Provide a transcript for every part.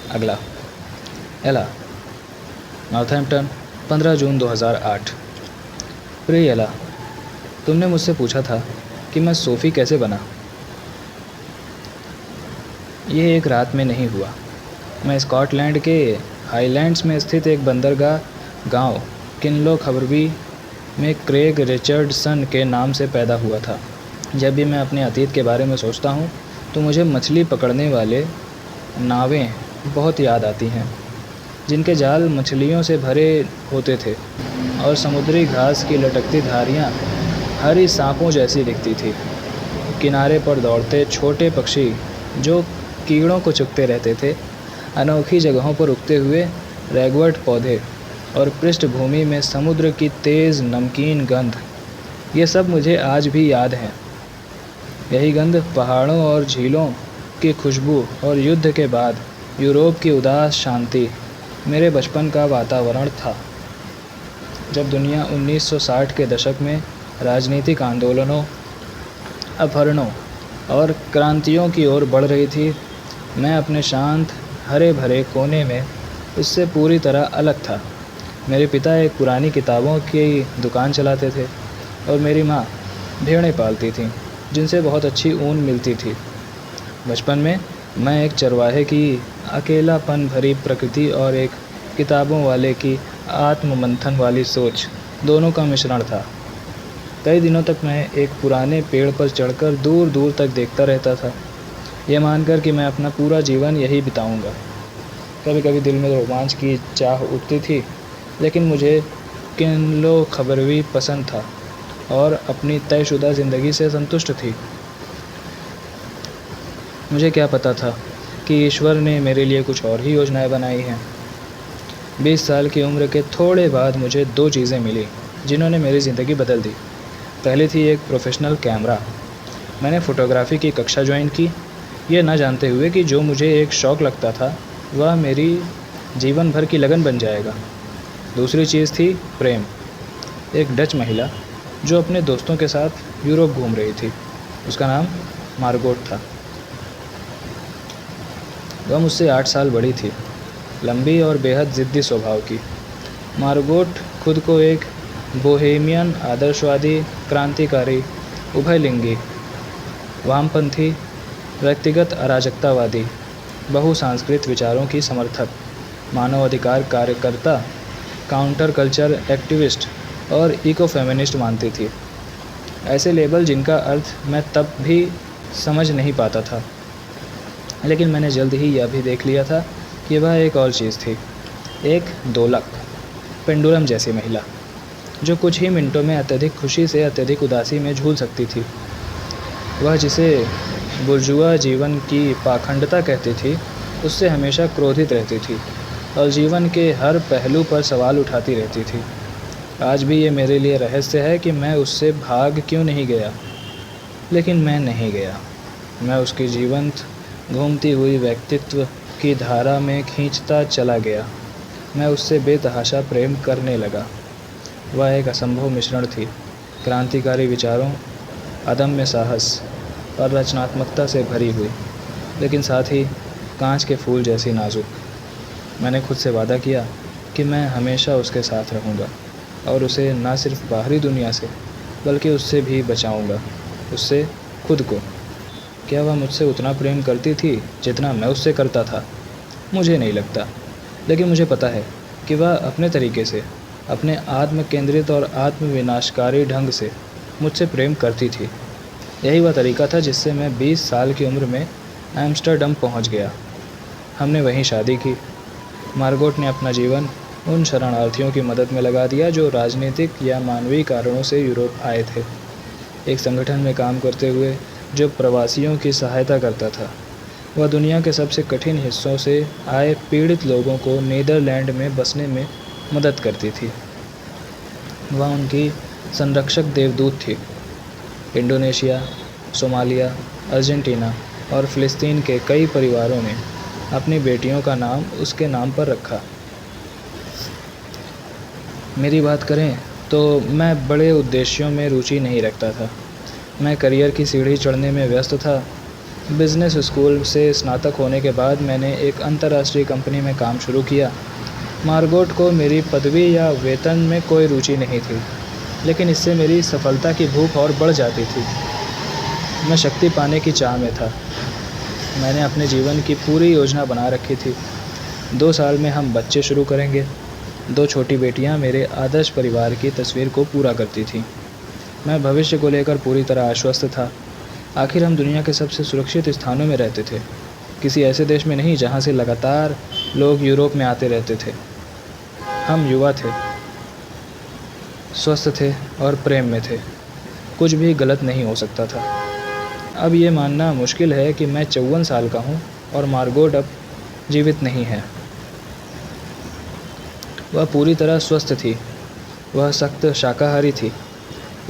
अगला। एला, नॉर्थहैम्पटन, 15 जून 2008। प्रिय एला, तुमने मुझसे पूछा था कि मैं सोफ़ी कैसे बना। ये एक रात में नहीं हुआ। मैं स्कॉटलैंड के हाईलैंड्स में स्थित एक बंदरगाह गांव किनलो खबरबी में क्रेग रिचर्डसन के नाम से पैदा हुआ था। जब भी मैं अपने अतीत के बारे में सोचता हूँ तो मुझे मछली पकड़ने वाले नावें बहुत याद आती हैं, जिनके जाल मछलियों से भरे होते थे और समुद्री घास की लटकती धारियाँ हरी सांपों जैसी दिखती थी। किनारे पर दौड़ते छोटे पक्षी जो कीड़ों को चुगते रहते थे, अनोखी जगहों पर उगते हुए रैगवर्ट पौधे और पृष्ठभूमि में समुद्र की तेज़ नमकीन गंध, ये सब मुझे आज भी याद हैं। यही गंध पहाड़ों और झीलों की खुशबू और युद्ध के बाद यूरोप की उदास शांति मेरे बचपन का वातावरण था। जब दुनिया 1960 के दशक में राजनीतिक आंदोलनों, अपहरणों और क्रांतियों की ओर बढ़ रही थी, मैं अपने शांत हरे भरे कोने में इससे पूरी तरह अलग था। मेरे पिता एक पुरानी किताबों की दुकान चलाते थे और मेरी माँ भेड़ें पालती थीं, जिनसे बहुत अच्छी ऊन मिलती थी। बचपन में मैं एक चरवाहे की अकेलापन भरी प्रकृति और एक किताबों वाले की आत्ममंथन वाली सोच, दोनों का मिश्रण था। कई दिनों तक मैं एक पुराने पेड़ पर चढ़कर दूर दूर तक देखता रहता था, ये मानकर कि मैं अपना पूरा जीवन यही बिताऊंगा। कभी कभी दिल में रोमांच की चाह उठती थी, लेकिन मुझे किनलो खबरवी पसंद था और अपनी तयशुदा ज़िंदगी से संतुष्ट थी। मुझे क्या पता था कि ईश्वर ने मेरे लिए कुछ और ही योजनाएं बनाई हैं। 20 साल की उम्र के थोड़े बाद मुझे 2 चीज़ें मिली जिन्होंने मेरी ज़िंदगी बदल दी। पहली थी एक प्रोफेशनल कैमरा। मैंने फ़ोटोग्राफ़ी की कक्षा ज्वाइन की, ये ना जानते हुए कि जो मुझे एक शौक़ लगता था वह मेरी जीवन भर की लगन बन जाएगा। दूसरी चीज़ थी प्रेम। एक डच महिला जो अपने दोस्तों के साथ यूरोप घूम रही थी, उसका नाम मार्गोट था। वह मुझसे 8 साल बड़ी थी, लंबी और बेहद ज़िद्दी स्वभाव की। मार्गोट खुद को एक बोहेमियन, आदर्शवादी, क्रांतिकारी, उभयलिंगी, वामपंथी, व्यक्तिगत अराजकतावादी, बहुसांस्कृतिक विचारों की समर्थक, मानवाधिकार कार्यकर्ता, काउंटर कल्चर एक्टिविस्ट और इको फेमिनिस्ट मानती थी। ऐसे लेबल जिनका अर्थ मैं तब भी समझ नहीं पाता था, लेकिन मैंने जल्द ही यह भी देख लिया था कि वह एक और चीज़ थी, एक दोलक, पेंडुलम जैसी महिला, जो कुछ ही मिनटों में अत्यधिक खुशी से अत्यधिक उदासी में झूल सकती थी। वह जिसे बुर्जुआ जीवन की पाखंडता कहती थी, उससे हमेशा क्रोधित रहती थी और जीवन के हर पहलू पर सवाल उठाती रहती थी। आज भी ये मेरे लिए रहस्य है कि मैं उससे भाग क्यों नहीं गया, लेकिन मैं नहीं गया। मैं उसकी जीवंत घूमती हुई व्यक्तित्व की धारा में खींचता चला गया। मैं उससे बेतहाशा प्रेम करने लगा। वह एक असंभव मिश्रण थी, क्रांतिकारी विचारों, अदम्य साहस और रचनात्मकता से भरी हुई, लेकिन साथ ही कांच के फूल जैसी नाजुक। मैंने खुद से वादा किया कि मैं हमेशा उसके साथ रहूँगा और उसे न सिर्फ बाहरी दुनिया से बल्कि उससे भी बचाऊँगा, उससे खुद को। क्या वह मुझसे उतना प्रेम करती थी जितना मैं उससे करता था? मुझे नहीं लगता, लेकिन मुझे पता है कि वह अपने तरीके से, अपने आत्म केंद्रित और आत्मविनाशकारी ढंग से मुझसे प्रेम करती थी। यही वह तरीका था जिससे मैं 20 साल की उम्र में एम्स्टर्डम पहुंच गया। हमने वहीं शादी की। मार्गोट ने अपना जीवन उन शरणार्थियों की मदद में लगा दिया जो राजनीतिक या मानवीय कारणों से यूरोप आए थे। एक संगठन में काम करते हुए जो प्रवासियों की सहायता करता था, वह दुनिया के सबसे कठिन हिस्सों से आए पीड़ित लोगों को नीदरलैंड में बसने में मदद करती थी। वह उनकी संरक्षक देवदूत थी। इंडोनेशिया, सोमालिया, अर्जेंटीना और फ़िलिस्तीन के कई परिवारों ने अपनी बेटियों का नाम उसके नाम पर रखा। मेरी बात करें तो मैं बड़े उद्देश्यों में रुचि नहीं रखता था। मैं करियर की सीढ़ी चढ़ने में व्यस्त था। बिज़नेस स्कूल से स्नातक होने के बाद मैंने एक अंतर्राष्ट्रीय कंपनी में काम शुरू किया। मार्गोट को मेरी पदवी या वेतन में कोई रुचि नहीं थी, लेकिन इससे मेरी सफलता की भूख और बढ़ जाती थी। मैं शक्ति पाने की चाह में था। मैंने अपने जीवन की पूरी योजना बना रखी थी। 2 साल में हम बच्चे शुरू करेंगे। 2 छोटी बेटियां मेरे आदर्श परिवार की तस्वीर को पूरा करती थीं। मैं भविष्य को लेकर पूरी तरह आश्वस्त था। आखिर हम दुनिया के सबसे सुरक्षित स्थानों में रहते थे, किसी ऐसे देश में नहीं जहां से लगातार लोग यूरोप में आते रहते थे। हम युवा थे, स्वस्थ थे और प्रेम में थे। कुछ भी गलत नहीं हो सकता था। अब ये मानना मुश्किल है कि मैं 54 साल का हूँ और मार्गोट अब जीवित नहीं है। वह पूरी तरह स्वस्थ थी। वह सख्त शाकाहारी थी,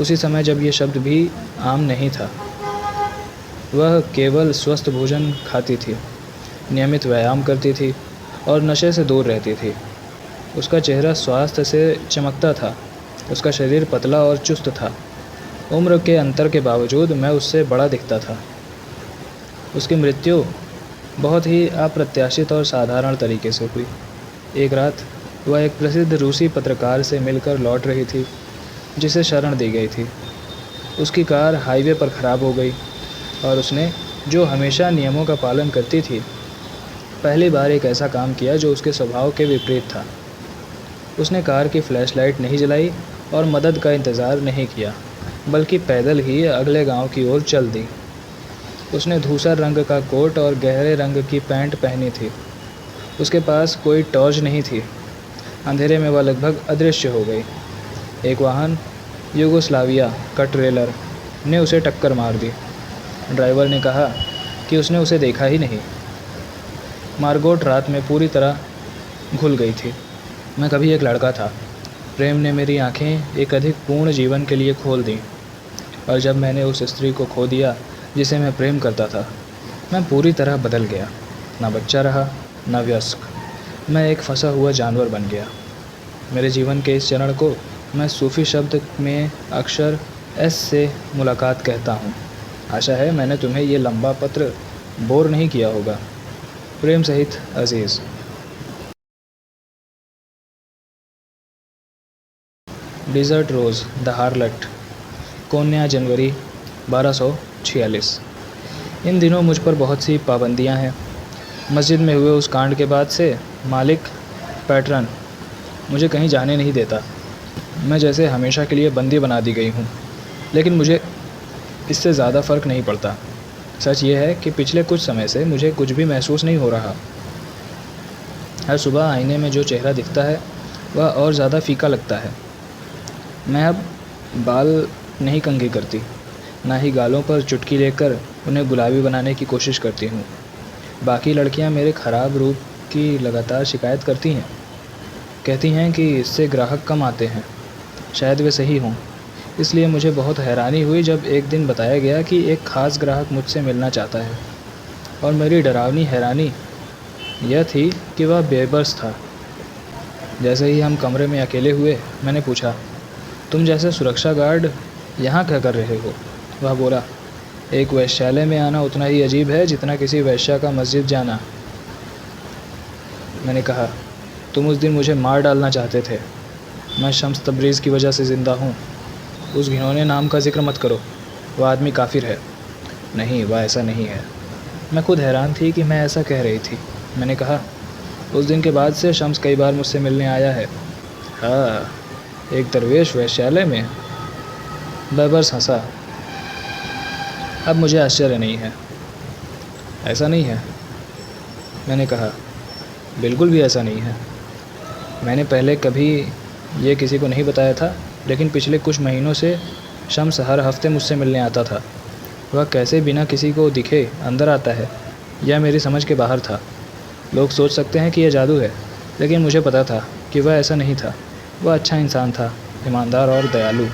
उसी समय जब ये शब्द भी आम नहीं था। वह केवल स्वस्थ भोजन खाती थी, नियमित व्यायाम करती थी और नशे से दूर रहती थी। उसका चेहरा स्वास्थ्य से चमकता था। उसका शरीर पतला और चुस्त था। उम्र के अंतर के बावजूद मैं उससे बड़ा दिखता था। उसकी मृत्यु बहुत ही अप्रत्याशित और साधारण तरीके से हुई। एक रात वह एक प्रसिद्ध रूसी पत्रकार से मिलकर लौट रही थी, जिसे शरण दी गई थी। उसकी कार हाईवे पर ख़राब हो गई और उसने, जो हमेशा नियमों का पालन करती थी, पहली बार एक ऐसा काम किया जो उसके स्वभाव के विपरीत था। उसने कार की फ्लैशलाइट नहीं जलाई और मदद का इंतज़ार नहीं किया, बल्कि पैदल ही अगले गांव की ओर चल दी। उसने धूसर रंग का कोट और गहरे रंग की पैंट पहनी थी। उसके पास कोई टॉर्च नहीं थी। अंधेरे में वह लगभग अदृश्य हो गई। एक वाहन, यूगोस्लाविया का ट्रेलर, ने उसे टक्कर मार दी। ड्राइवर ने कहा कि उसने उसे देखा ही नहीं। मार्गोट रात में पूरी तरह घुल गई थी। मैं कभी एक लड़का था। प्रेम ने मेरी आंखें एक अधिक पूर्ण जीवन के लिए खोल दी, और जब मैंने उस स्त्री को खो दिया जिसे मैं प्रेम करता था, मैं पूरी तरह बदल गया। ना बच्चा रहा, ना वयस्क। मैं एक फंसा हुआ जानवर बन गया। मेरे जीवन के इस चरण को मैं सूफ़ी शब्द में अक्षर एस से मुलाकात कहता हूँ। आशा है मैंने तुम्हें ये लंबा पत्र बोर नहीं किया होगा। प्रेम सहित अज़ीज़। डिज़र्ट रोज़ द हार्लट, कोन्या, जनवरी 1246। इन दिनों मुझ पर बहुत सी पाबंदियां हैं। मस्जिद में हुए उस कांड के बाद से मालिक पैटर्न मुझे कहीं जाने नहीं देता। मैं जैसे हमेशा के लिए बंदी बना दी गई हूँ, लेकिन मुझे इससे ज़्यादा फ़र्क नहीं पड़ता। सच ये है कि पिछले कुछ समय से मुझे कुछ भी महसूस नहीं हो रहा। हर सुबह आईने में जो चेहरा दिखता है वह और ज़्यादा फीका लगता है। मैं अब बाल नहीं कंघी करती, ना ही गालों पर चुटकी लेकर उन्हें गुलाबी बनाने की कोशिश करती हूँ। बाकी लड़कियाँ मेरे ख़राब रूप की लगातार शिकायत करती हैं, कहती हैं कि इससे ग्राहक कम आते हैं। शायद वे सही हों। इसलिए मुझे बहुत हैरानी हुई जब एक दिन बताया गया कि एक ख़ास ग्राहक मुझसे मिलना चाहता है, और मेरी डरावनी हैरानी यह थी कि वह बेबस था। जैसे ही हम कमरे में अकेले हुए, मैंने पूछा, तुम जैसे सुरक्षा गार्ड यहाँ क्या कर रहे हो? वह बोला, एक वैश्यालय में आना उतना ही अजीब है जितना किसी वैश्या का मस्जिद जाना। मैंने कहा, तुम उस दिन मुझे मार डालना चाहते थे। मैं शम्स तब्रीज़ की वजह से ज़िंदा हूँ। उस घिनौने नाम का जिक्र मत करो, वह आदमी काफिर है। नहीं, वह ऐसा नहीं है। मैं खुद हैरान थी कि मैं ऐसा कह रही थी। मैंने कहा, उस दिन के बाद से शम्स कई बार मुझसे मिलने आया है। हाँ, एक दरवेश वैश्यालय में? बेबस हंसा। अब मुझे आश्चर्य नहीं है। ऐसा नहीं है, मैंने कहा। बिल्कुल भी ऐसा नहीं है। मैंने पहले कभी ये किसी को नहीं बताया था, लेकिन पिछले कुछ महीनों से शम्स हर हफ्ते मुझसे मिलने आता था। वह कैसे बिना किसी को दिखे अंदर आता है, यह मेरी समझ के बाहर था। लोग सोच सकते हैं कि यह जादू है, लेकिन मुझे पता था कि वह ऐसा नहीं था। वह अच्छा इंसान था, ईमानदार और दयालु।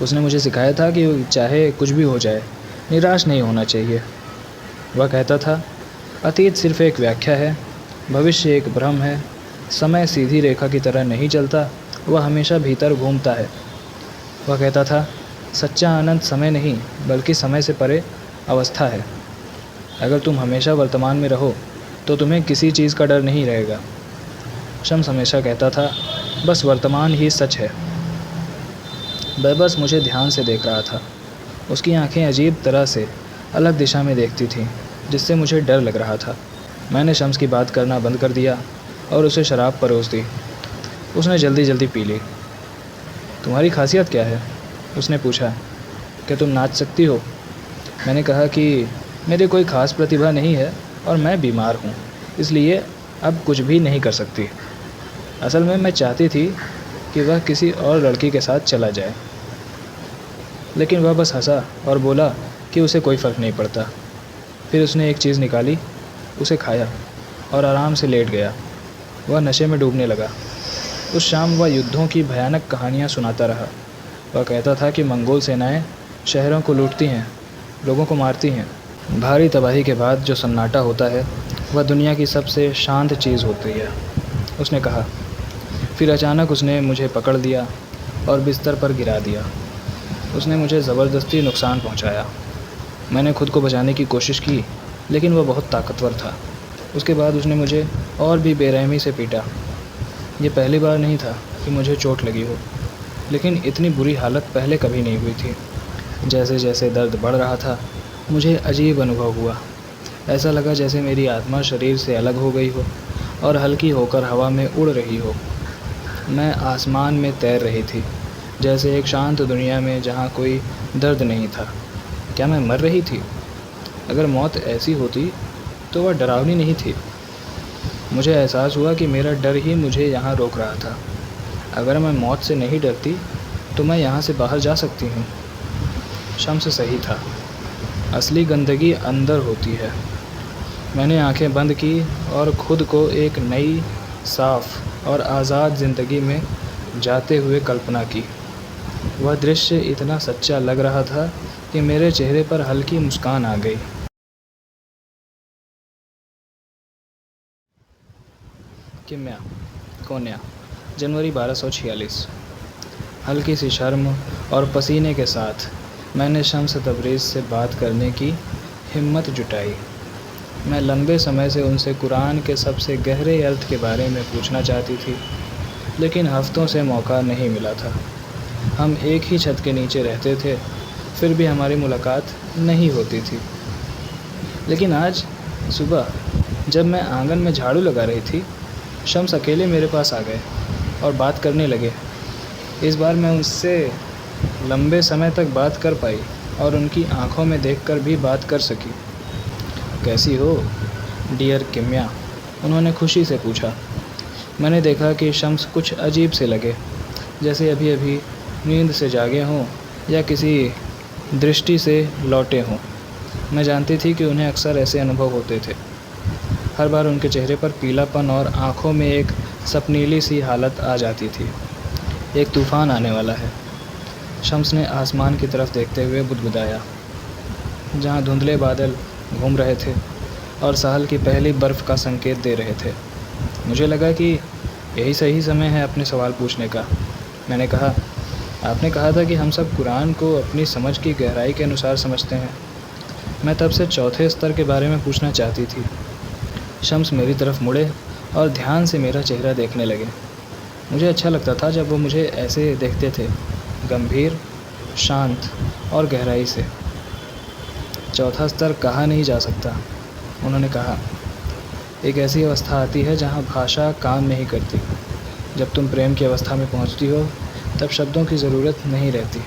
उसने मुझे सिखाया था कि चाहे कुछ भी हो जाए, निराश नहीं होना चाहिए। वह कहता था, अतीत सिर्फ एक व्याख्या है, भविष्य एक भ्रम है, समय सीधी रेखा की तरह नहीं चलता, वह हमेशा भीतर घूमता है। वह कहता था, सच्चा आनंद समय नहीं बल्कि समय से परे अवस्था है। अगर तुम हमेशा वर्तमान में रहो तो तुम्हें किसी चीज़ का डर नहीं रहेगा। शम्स हमेशा कहता था, बस वर्तमान ही सच है। वह बस मुझे ध्यान से देख रहा था। उसकी आंखें अजीब तरह से अलग दिशा में देखती थीं, जिससे मुझे डर लग रहा था। मैंने शम्स की बात करना बंद कर दिया और उसे शराब परोस दी। उसने जल्दी जल्दी पी ली। तुम्हारी खासियत क्या है? उसने पूछा। क्या तुम नाच सकती हो? मैंने कहा कि मेरी कोई ख़ास प्रतिभा नहीं है और मैं बीमार हूँ, इसलिए अब कुछ भी नहीं कर सकती। असल में मैं चाहती थी कि वह किसी और लड़की के साथ चला जाए, लेकिन वह बस हंसा और बोला कि उसे कोई फ़र्क नहीं पड़ता। फिर उसने एक चीज़ निकाली, उसे खाया और आराम से लेट गया। वह नशे में डूबने लगा। उस शाम वह युद्धों की भयानक कहानियाँ सुनाता रहा। वह कहता था कि मंगोल सेनाएं शहरों को लूटती हैं, लोगों को मारती हैं। भारी तबाही के बाद जो सन्नाटा होता है वह दुनिया की सबसे शांत चीज़ होती है, उसने कहा। फिर अचानक उसने मुझे पकड़ लिया और बिस्तर पर गिरा दिया। उसने मुझे ज़बरदस्ती नुकसान पहुंचाया। मैंने खुद को बचाने की कोशिश की, लेकिन वह बहुत ताकतवर था। उसके बाद उसने मुझे और भी बेरहमी से पीटा। ये पहली बार नहीं था कि मुझे चोट लगी हो, लेकिन इतनी बुरी हालत पहले कभी नहीं हुई थी। जैसे जैसे दर्द बढ़ रहा था, मुझे अजीब अनुभव हुआ। ऐसा लगा जैसे मेरी आत्मा शरीर से अलग हो गई हो और हल्की होकर हवा में उड़ रही हो। मैं आसमान में तैर रही थी, जैसे एक शांत दुनिया में जहाँ कोई दर्द नहीं था। क्या मैं मर रही थी? अगर मौत ऐसी होती तो वह डरावनी नहीं थी। मुझे एहसास हुआ कि मेरा डर ही मुझे यहाँ रोक रहा था। अगर मैं मौत से नहीं डरती तो मैं यहाँ से बाहर जा सकती हूँ। शम्स सही था, असली गंदगी अंदर होती है। मैंने आंखें बंद की और ख़ुद को एक नई, साफ़ और आज़ाद ज़िंदगी में जाते हुए कल्पना की। वह दृश्य इतना सच्चा लग रहा था कि मेरे चेहरे पर हल्की मुस्कान आ गई। किम्या, कोन्या, जनवरी 1246। हल्की सी शर्म और पसीने के साथ मैंने शम्स तबरेज़ से बात करने की हिम्मत जुटाई। मैं लंबे समय से उनसे कुरान के सबसे गहरे अर्थ के बारे में पूछना चाहती थी, लेकिन हफ्तों से मौका नहीं मिला था। हम एक ही छत के नीचे रहते थे, फिर भी हमारी मुलाकात नहीं होती थी। लेकिन आज सुबह जब मैं आंगन में झाड़ू लगा रही थी, शम्स अकेले मेरे पास आ गए और बात करने लगे। इस बार मैं उनसे लंबे समय तक बात कर पाई और उनकी आंखों में देखकर भी बात कर सकी। कैसी हो डियर किम्या? उन्होंने खुशी से पूछा। मैंने देखा कि शम्स कुछ अजीब से लगे, जैसे अभी अभी नींद से जागे हों या किसी दृष्टि से लौटे हों। मैं जानती थी कि उन्हें अक्सर ऐसे अनुभव होते थे। हर बार उनके चेहरे पर पीलापन और आँखों में एक सपनीली सी हालत आ जाती थी। एक तूफ़ान आने वाला है। शम्स ने आसमान की तरफ देखते हुए बुदबुदाया, जहाँ धुंधले बादल घूम रहे थे और साल की पहली बर्फ़ का संकेत दे रहे थे। मुझे लगा कि यही सही समय है अपने सवाल पूछने का। मैंने कहा, आपने कहा था कि हम सब कुरान को अपनी समझ की गहराई के अनुसार समझते हैं। मैं तब से चौथे स्तर के बारे में पूछना चाहती थी। शम्स मेरी तरफ मुड़े और ध्यान से मेरा चेहरा देखने लगे। मुझे अच्छा लगता था जब वो मुझे ऐसे देखते थे, गंभीर, शांत और गहराई से। चौथा स्तर कहा नहीं जा सकता, उन्होंने कहा। एक ऐसी अवस्था आती है जहाँ भाषा काम नहीं करती। जब तुम प्रेम की अवस्था में पहुँचती हो तब शब्दों की ज़रूरत नहीं रहती।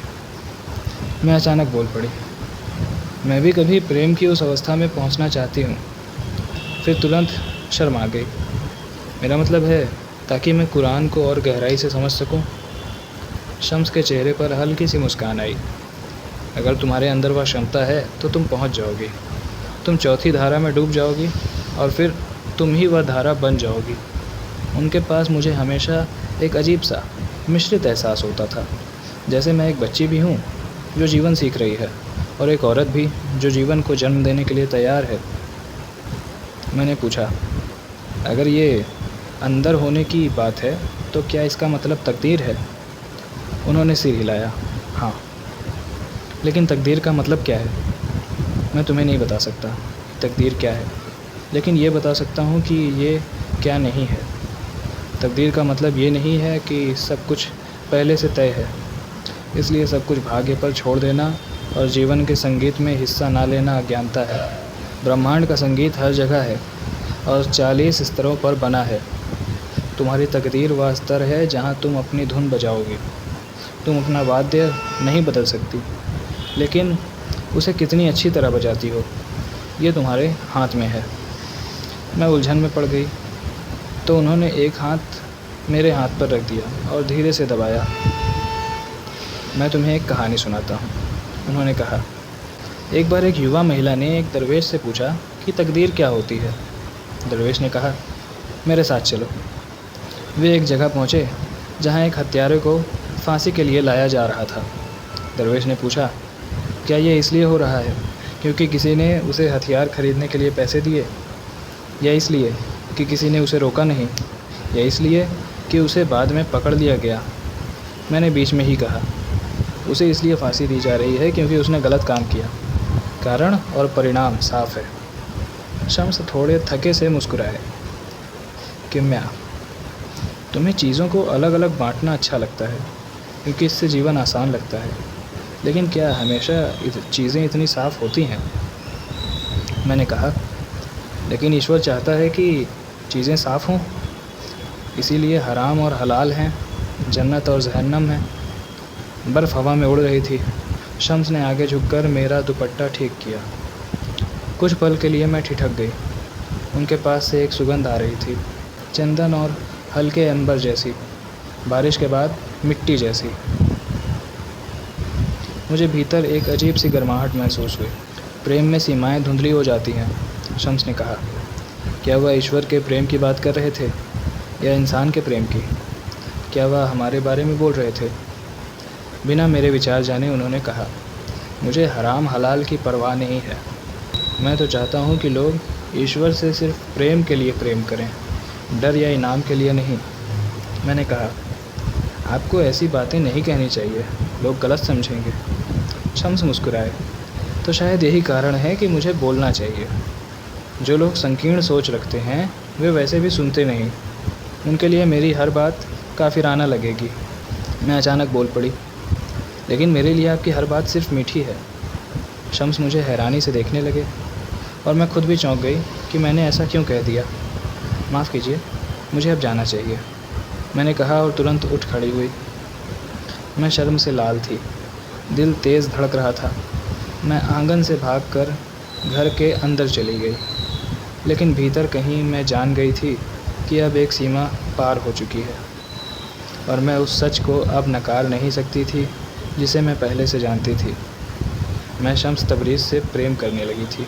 मैं अचानक बोल पड़ी, मैं भी कभी प्रेम की उस अवस्था में पहुँचना चाहती हूँ। फिर तुरंत शर्म आ गई। मेरा मतलब है ताकि मैं कुरान को और गहराई से समझ सकूं। शम्स के चेहरे पर हल्की सी मुस्कान आई। अगर तुम्हारे अंदर वह क्षमता है तो तुम पहुंच जाओगी। तुम चौथी धारा में डूब जाओगी और फिर तुम ही वह धारा बन जाओगी। उनके पास मुझे हमेशा एक अजीब सा मिश्रित एहसास होता था, जैसे मैं एक बच्ची भी हूँ जो जीवन सीख रही है और एक औरत भी जो जीवन को जन्म देने के लिए तैयार है। मैंने पूछा, अगर ये अंदर होने की बात है तो क्या इसका मतलब तकदीर है? उन्होंने सिर हिलाया। हाँ। लेकिन तकदीर का मतलब क्या है? मैं तुम्हें नहीं बता सकता तकदीर क्या है, लेकिन ये बता सकता हूँ कि ये क्या नहीं है। तकदीर का मतलब ये नहीं है कि सब कुछ पहले से तय है, इसलिए सब कुछ भाग्य पर छोड़ देना और जीवन के संगीत में हिस्सा ना लेना अज्ञानता है। ब्रह्मांड का संगीत हर जगह है और 40 स्तरों पर बना है। तुम्हारी तकदीर वह स्तर है जहाँ तुम अपनी धुन बजाओगे। तुम अपना वाद्य नहीं बदल सकती, लेकिन उसे कितनी अच्छी तरह बजाती हो ये तुम्हारे हाथ में है। मैं उलझन में पड़ गई तो उन्होंने एक हाथ मेरे हाथ पर रख दिया और धीरे से दबाया। मैं तुम्हें एक कहानी सुनाता हूँ, उन्होंने कहा। एक बार एक युवा महिला ने एक दरवेश से पूछा कि तकदीर क्या होती है। दरवेश ने कहा, मेरे साथ चलो। वे एक जगह पहुँचे जहाँ एक हत्यारे को फांसी के लिए लाया जा रहा था। दरवेश ने पूछा, क्या ये इसलिए हो रहा है क्योंकि किसी ने उसे हथियार खरीदने के लिए पैसे दिए, या इसलिए कि किसी ने उसे रोका नहीं, या इसलिए कि उसे बाद में पकड़ लिया गया? मैंने बीच में ही कहा, उसे इसलिए फांसी दी जा रही है क्योंकि उसने गलत काम किया। कारण और परिणाम साफ है। शम्स थोड़े थके से मुस्कुराए। किम्या, तुम्हें चीज़ों को अलग अलग बांटना अच्छा लगता है क्योंकि इससे जीवन आसान लगता है, लेकिन क्या हमेशा चीज़ें इतनी साफ़ होती हैं? मैंने कहा, लेकिन ईश्वर चाहता है कि चीज़ें साफ़ हों, इसीलिए हराम और हलाल हैं, जन्नत और जहन्नम है। बर्फ़ हवा में उड़ रही थी। शम्स ने आगे झुककर मेरा दुपट्टा ठीक किया। कुछ पल के लिए मैं ठिठक गई। उनके पास से एक सुगंध आ रही थी, चंदन और हल्के अंबर जैसी, बारिश के बाद मिट्टी जैसी। मुझे भीतर एक अजीब सी गर्माहट महसूस हुई। प्रेम में सीमाएं धुंधली हो जाती हैं, शम्स ने कहा। क्या वह ईश्वर के प्रेम की बात कर रहे थे या इंसान के प्रेम की? क्या वह हमारे बारे में बोल रहे थे? बिना मेरे विचार जाने उन्होंने कहा, मुझे हराम हलाल की परवाह नहीं है। मैं तो चाहता हूँ कि लोग ईश्वर से सिर्फ प्रेम के लिए प्रेम करें, डर या इनाम के लिए नहीं। मैंने कहा, आपको ऐसी बातें नहीं कहनी चाहिए, लोग गलत समझेंगे। शम्स मुस्कुराए। तो शायद यही कारण है कि मुझे बोलना चाहिए। जो लोग संकीर्ण सोच रखते हैं वे वैसे भी सुनते नहीं। उनके लिए मेरी हर बात काफिराना लगेगी। मैं अचानक बोल पड़ी, लेकिन मेरे लिए आपकी हर बात सिर्फ मीठी है। शम्स मुझे हैरानी से देखने लगे और मैं खुद भी चौंक गई कि मैंने ऐसा क्यों कह दिया। माफ़ कीजिए, मुझे अब जाना चाहिए, मैंने कहा और तुरंत उठ खड़ी हुई। मैं शर्म से लाल थी, दिल तेज़ धड़क रहा था। मैं आंगन से भागकर घर के अंदर चली गई, लेकिन भीतर कहीं मैं जान गई थी कि अब एक सीमा पार हो चुकी है और मैं उस सच को अब नकार नहीं सकती थी जिसे मैं पहले से जानती थी। मैं शम्स तबरीज़ से प्रेम करने लगी थी।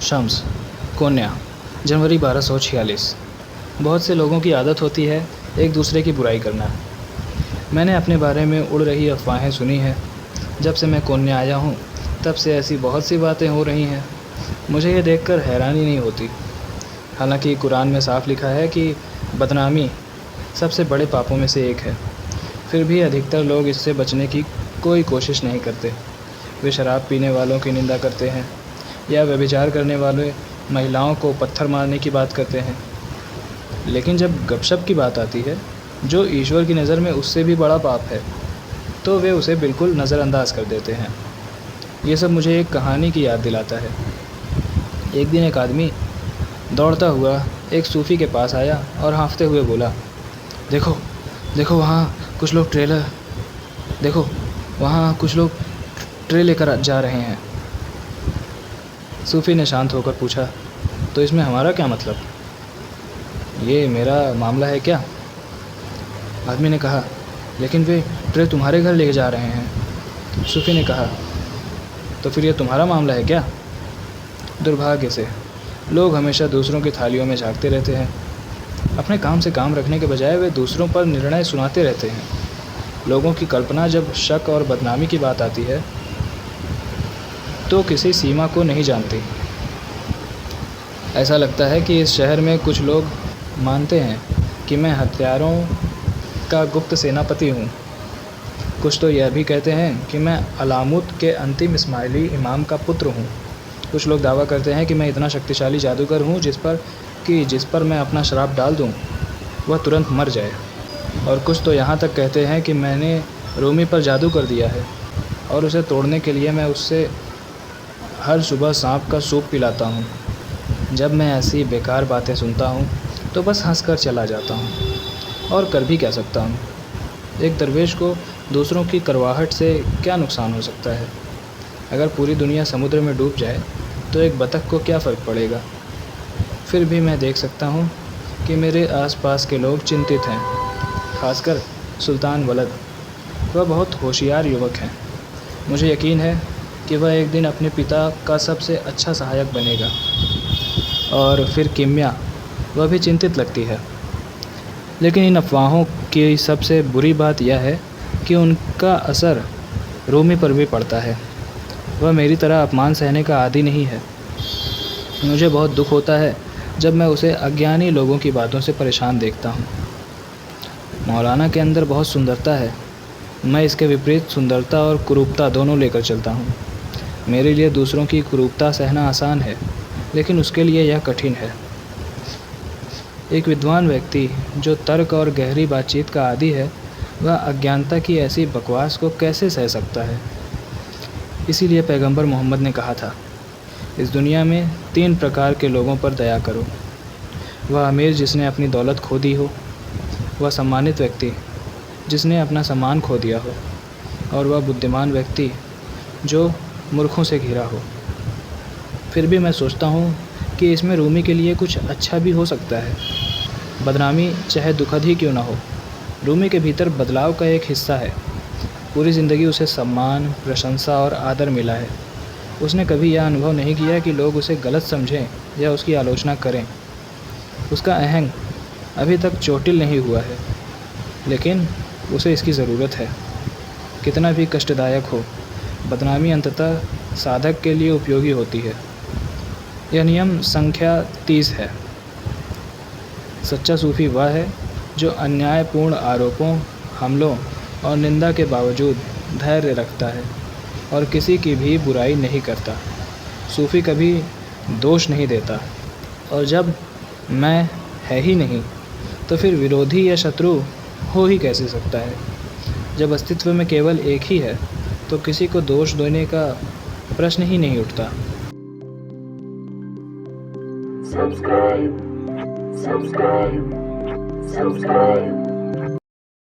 शम्स, कोन्या, जनवरी 1246। बहुत से लोगों की आदत होती है एक दूसरे की बुराई करना। मैंने अपने बारे में उड़ रही अफवाहें सुनी हैं। जब से मैं कोन्या आया हूँ तब से ऐसी बहुत सी बातें हो रही हैं। मुझे ये देखकर हैरानी नहीं होती। हालांकि कुरान में साफ लिखा है कि बदनामी सबसे बड़े पापों में से एक है, फिर भी अधिकतर लोग इससे बचने की कोई कोशिश नहीं करते। वे शराब पीने वालों की निंदा करते हैं या व्यभिचार करने वाले महिलाओं को पत्थर मारने की बात करते हैं। लेकिन जब गपशप की बात आती है, जो ईश्वर की नज़र में उससे भी बड़ा पाप है, तो वे उसे बिल्कुल नज़रअंदाज कर देते हैं। ये सब मुझे एक कहानी की याद दिलाता है। एक दिन एक आदमी दौड़ता हुआ एक सूफ़ी के पास आया और हाँफते हुए बोला, देखो देखो वहाँ कुछ लोग ट्रे लेकर जा रहे हैं। सूफ़ी ने शांत होकर पूछा, तो इसमें हमारा क्या मतलब? ये मेरा मामला है क्या? आदमी ने कहा, लेकिन वे ट्रे तुम्हारे घर ले जा रहे हैं। सूफ़ी ने कहा, तो फिर ये तुम्हारा मामला है क्या? दुर्भाग्य से लोग हमेशा दूसरों की थालियों में झांकते रहते हैं। अपने काम से काम रखने के बजाय वे दूसरों पर निर्णय सुनाते रहते हैं। लोगों की कल्पना जब शक और बदनामी की बात आती है तो किसी सीमा को नहीं जानती। ऐसा लगता है कि इस शहर में कुछ लोग मानते हैं कि मैं हत्यारों का गुप्त सेनापति हूँ। कुछ तो यह भी कहते हैं कि मैं अलामुत के अंतिम इस्माइली इमाम का पुत्र हूँ। कुछ लोग दावा करते हैं कि मैं इतना शक्तिशाली जादूगर हूँ जिस पर मैं अपना श्राप डाल दूँ वह तुरंत मर जाए। और कुछ तो यहाँ तक कहते हैं कि मैंने रूमी पर जादू कर दिया है और उसे तोड़ने के लिए मैं उससे हर सुबह सांप का सूप पिलाता हूँ। जब मैं ऐसी बेकार बातें सुनता हूँ तो बस हंसकर चला जाता हूँ और कर भी क्या सकता हूँ। एक दरवेश को दूसरों की करवाहट से क्या नुकसान हो सकता है। अगर पूरी दुनिया समुद्र में डूब जाए तो एक बतख को क्या फ़र्क पड़ेगा। फिर भी मैं देख सकता हूँ कि मेरे आसपास के लोग चिंतित हैं, खासकर सुल्तान वलद। वह बहुत होशियार युवक हैं। मुझे यकीन है कि वह एक दिन अपने पिता का सबसे अच्छा सहायक बनेगा। और फिर किम्या, वह भी चिंतित लगती है। लेकिन इन अफवाहों की सबसे बुरी बात यह है कि उनका असर रूमी पर भी पड़ता है। वह मेरी तरह अपमान सहने का आदी नहीं है। मुझे बहुत दुख होता है जब मैं उसे अज्ञानी लोगों की बातों से परेशान देखता हूँ। मौलाना के अंदर बहुत सुंदरता है। मैं इसके विपरीत सुंदरता और कुरूपता दोनों लेकर चलता हूँ। मेरे लिए दूसरों की कुरूपता सहना आसान है, लेकिन उसके लिए यह कठिन है। एक विद्वान व्यक्ति जो तर्क और गहरी बातचीत का आदी है, वह अज्ञानता की ऐसी बकवास को कैसे सह सकता है। इसीलिए पैगंबर मोहम्मद ने कहा था, इस दुनिया में 3 प्रकार के लोगों पर दया करो। वह अमीर जिसने अपनी दौलत खो दी हो, वह सम्मानित व्यक्ति जिसने अपना सम्मान खो दिया हो, और वह बुद्धिमान व्यक्ति जो मूर्खों से घिरा हो। फिर भी मैं सोचता हूँ कि इसमें रूमी के लिए कुछ अच्छा भी हो सकता है। बदनामी चाहे दुखद ही क्यों ना हो, रूमी के भीतर बदलाव का एक हिस्सा है। पूरी ज़िंदगी उसे सम्मान, प्रशंसा और आदर मिला है। उसने कभी यह अनुभव नहीं किया कि लोग उसे गलत समझें या उसकी आलोचना करें। उसका अहंग अभी तक चोटिल नहीं हुआ है, लेकिन उसे इसकी ज़रूरत है। कितना भी कष्टदायक हो, बदनामी अंततः साधक के लिए उपयोगी होती है। यह नियम संख्या 30 है। सच्चा सूफ़ी वह है जो अन्यायपूर्ण आरोपों, हमलों और निंदा के बावजूद धैर्य रखता है और किसी की भी बुराई नहीं करता। सूफ़ी कभी दोष नहीं देता, और जब मैं है ही नहीं तो फिर विरोधी या शत्रु हो ही कैसे सकता है। जब अस्तित्व में केवल एक ही है तो किसी को दोष देने का प्रश्न ही नहीं उठता। Subscribe, subscribe, subscribe.